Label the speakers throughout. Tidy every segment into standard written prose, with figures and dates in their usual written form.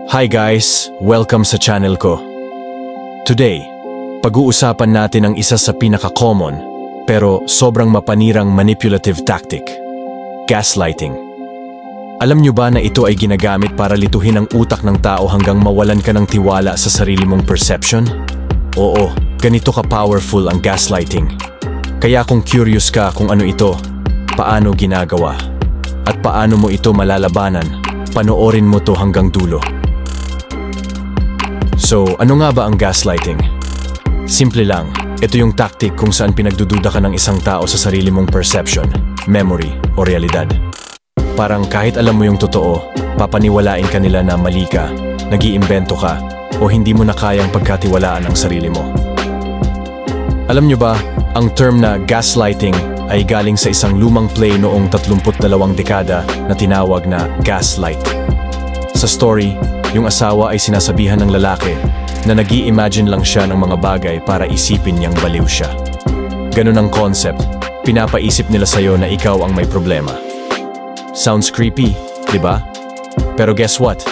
Speaker 1: Hi guys! Welcome sa channel ko. Today, pag-uusapan natin ang isa sa pinaka-common pero sobrang mapanirang manipulative tactic, gaslighting. Alam nyo ba na ito ay ginagamit para lituhin ang utak ng tao hanggang mawalan ka ng tiwala sa sarili mong perception? Oo, ganito ka-powerful ang gaslighting. Kaya kung curious ka kung ano ito, paano ginagawa, at paano mo ito malalabanan, panoorin mo to hanggang dulo. So, ano nga ba ang gaslighting? Simple lang, ito yung tactic kung saan pinagdududa ka ng isang tao sa sarili mong perception, memory, o realidad. Parang kahit alam mo yung totoo, papaniwalain ka nila na mali ka, nag-iimbento ka, o hindi mo na kayang pagkatiwalaan ang sarili mo. Alam nyo ba, ang term na gaslighting ay galing sa isang lumang play noong 32 dekada na tinawag na Gaslight. Sa story, yung asawa ay sinasabihan ng lalaki na nag-i-imagine lang siya ng mga bagay para isipin niyang baliw siya. Ganun ang concept, pinapaisip nila sa'yo na ikaw ang may problema. Sounds creepy, di ba? Pero guess what?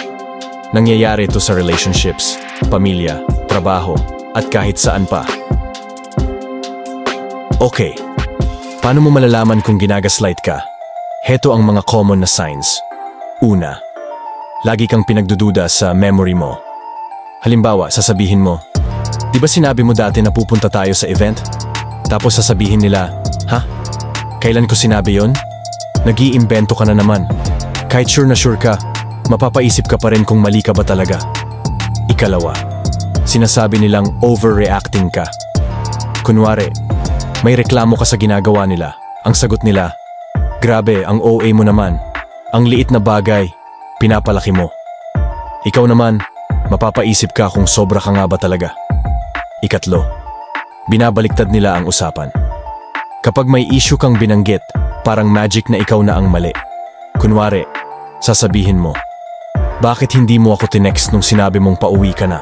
Speaker 1: Nangyayari ito sa relationships, pamilya, trabaho, at kahit saan pa. Okay, paano mo malalaman kung ginagaslight ka? Heto ang mga common na signs. Una, lagi kang pinagdududa sa memory mo. Halimbawa, sasabihin mo, di ba sinabi mo dati na pupunta tayo sa event? Tapos sasabihin nila, ha? Kailan ko sinabi yon? Nag-iimbento ka na naman. Kahit sure na sure ka, mapapaisip ka pa rin kung mali ka ba talaga. Ikalawa, sinasabi nilang overreacting ka. Kunwari, may reklamo ka sa ginagawa nila. Ang sagot nila, grabe, ang OA mo naman. Ang liit na bagay, pinapalaki mo. Ikaw naman, mapapaisip ka kung sobra ka nga ba talaga. Ikatlo, binabaliktad nila ang usapan. Kapag may issue kang binanggit, parang magic na ikaw na ang mali. Kunwari, sasabihin mo, bakit hindi mo ako tinext nung sinabi mong pauwi ka na?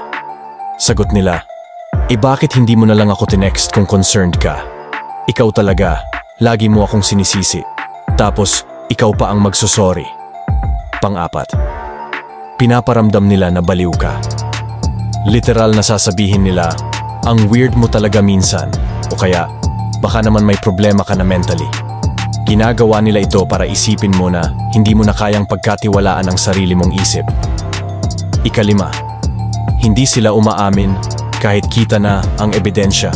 Speaker 1: Sagot nila, bakit hindi mo na lang ako tinext kung concerned ka? Ikaw talaga, lagi mo akong sinisisi. Tapos, ikaw pa ang magsusorry. Pang-apat, pinaparamdam nila na baliw ka. Literal na sasabihin nila, ang weird mo talaga minsan, o kaya, baka naman may problema ka na mentally. Ginagawa nila ito para isipin mo na hindi mo na kayang pagkatiwalaan ang sarili mong isip. Ikalima, hindi sila umaamin kahit kita na ang ebidensya.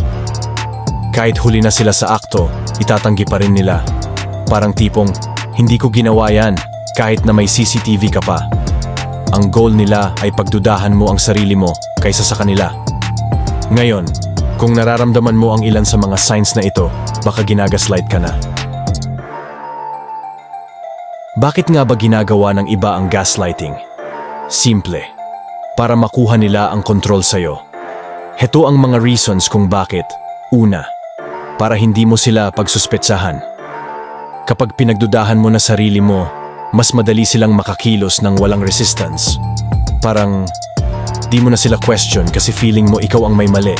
Speaker 1: Kahit huli na sila sa akto, itatanggi pa rin nila. Parang tipong, hindi ko ginawa yan kahit na may CCTV ka pa. Ang goal nila ay pagdudahan mo ang sarili mo kaysa sa kanila. Ngayon, kung nararamdaman mo ang ilan sa mga signs na ito, baka ginagaslight ka na. Bakit nga ba ginagawa ng iba ang gaslighting? Simple, para makuha nila ang kontrol sa'yo. Heto ang mga reasons kung bakit. Una, para hindi mo sila pagsuspetsahan. Kapag pinagdudahan mo na sarili mo, mas madali silang makakilos ng walang resistance. Parang, di mo na sila question kasi feeling mo ikaw ang may mali.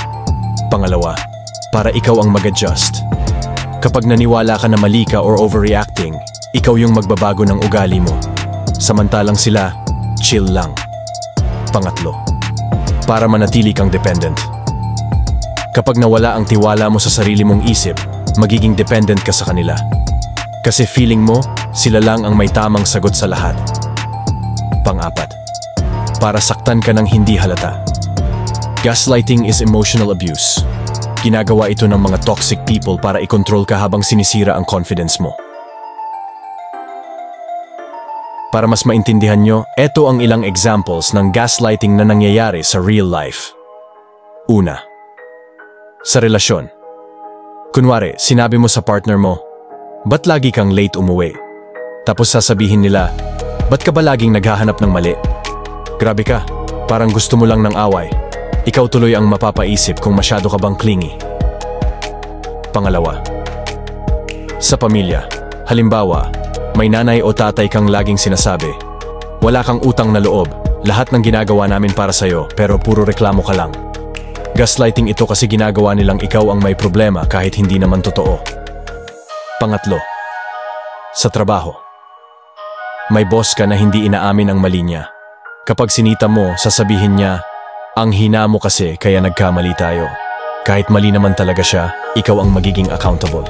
Speaker 1: Pangalawa, para ikaw ang mag-adjust. Kapag naniwala ka na mali ka or overreacting, ikaw yung magbabago ng ugali mo. Samantalang sila, chill lang. Pangatlo, para manatili kang dependent. Kapag nawala ang tiwala mo sa sarili mong isip, magiging dependent ka sa kanila. Kasi feeling mo, sila lang ang may tamang sagot sa lahat. Pang-apat, para saktan ka ng hindi halata. Gaslighting is emotional abuse. Ginagawa ito ng mga toxic people para i-control ka habang sinisira ang confidence mo. Para mas maintindihan nyo, eto ang ilang examples ng gaslighting na nangyayari sa real life. Una, sa relasyon. Kunwari, sinabi mo sa partner mo, ba't lagi kang late umuwi? Tapos sasabihin nila, ba't ka ba laging naghahanap ng mali? Grabe ka, parang gusto mo lang ng away. Ikaw tuloy ang mapapaisip kung masyado ka bang clingy. Pangalawa, sa pamilya. Halimbawa, may nanay o tatay kang laging sinasabi, wala kang utang na loob, lahat ng ginagawa namin para sa'yo pero puro reklamo ka lang. Gaslighting ito kasi ginagawa nilang ikaw ang may problema kahit hindi naman totoo. Pangatlo, sa trabaho. May boss ka na hindi inaamin ang mali niya. Kapag sinita mo, sasabihin niya, ang hina mo kasi kaya nagkamali tayo. Kahit mali naman talaga siya, ikaw ang magiging accountable.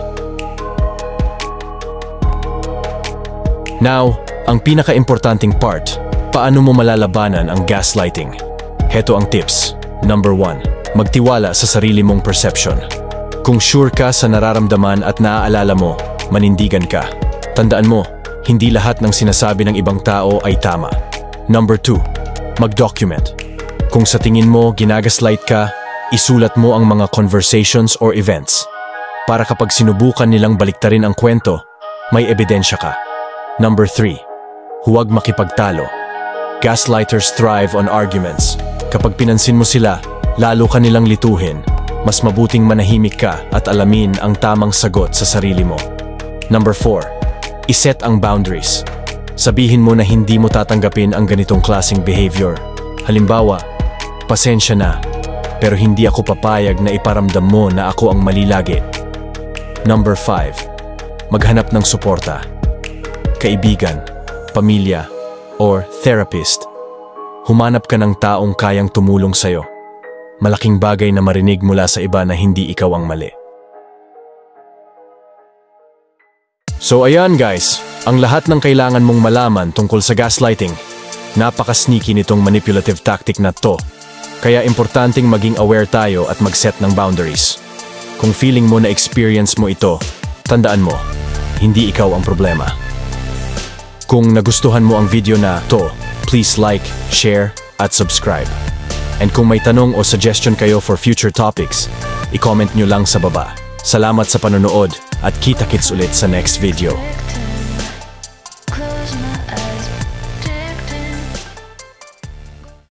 Speaker 1: Now, ang pinaka-importanting part, paano mo malalabanan ang gaslighting? Heto ang tips. Number 1, magtiwala sa sarili mong perception. Kung sure ka sa nararamdaman at naaalala mo, manindigan ka. Tandaan mo, hindi lahat ng sinasabi ng ibang tao ay tama. Number 2, mag-document. Kung sa tingin mo ginagaslight ka, isulat mo ang mga conversations or events. Para kapag sinubukan nilang baliktarin ang kwento, may ebidensya ka. Number 3, huwag makipagtalo. Gaslighters thrive on arguments. Kapag pinansin mo sila, lalo ka nilang lituhin. Mas mabuting manahimik ka at alamin ang tamang sagot sa sarili mo. Number 4, iset ang boundaries. Sabihin mo na hindi mo tatanggapin ang ganitong klaseng behavior. Halimbawa, pasensya na, pero hindi ako papayag na iparamdam mo na ako ang mali lagi. Number 5, maghanap ng suporta. Kaibigan, pamilya, or therapist. Humanap ka ng taong kayang tumulong sa'yo. Malaking bagay na marinig mula sa iba na hindi ikaw ang mali. So ayan guys, ang lahat ng kailangan mong malaman tungkol sa gaslighting. Napaka-sneaky nitong manipulative tactic na to. Kaya importanteng maging aware tayo at mag-set ng boundaries. Kung feeling mo na experience mo ito, tandaan mo, hindi ikaw ang problema. Kung nagustuhan mo ang video na to, please like, share, at subscribe. And kung may tanong o suggestion kayo for future topics, i-comment nyo lang sa baba. Salamat sa panonood at kita-kits ulit sa next video.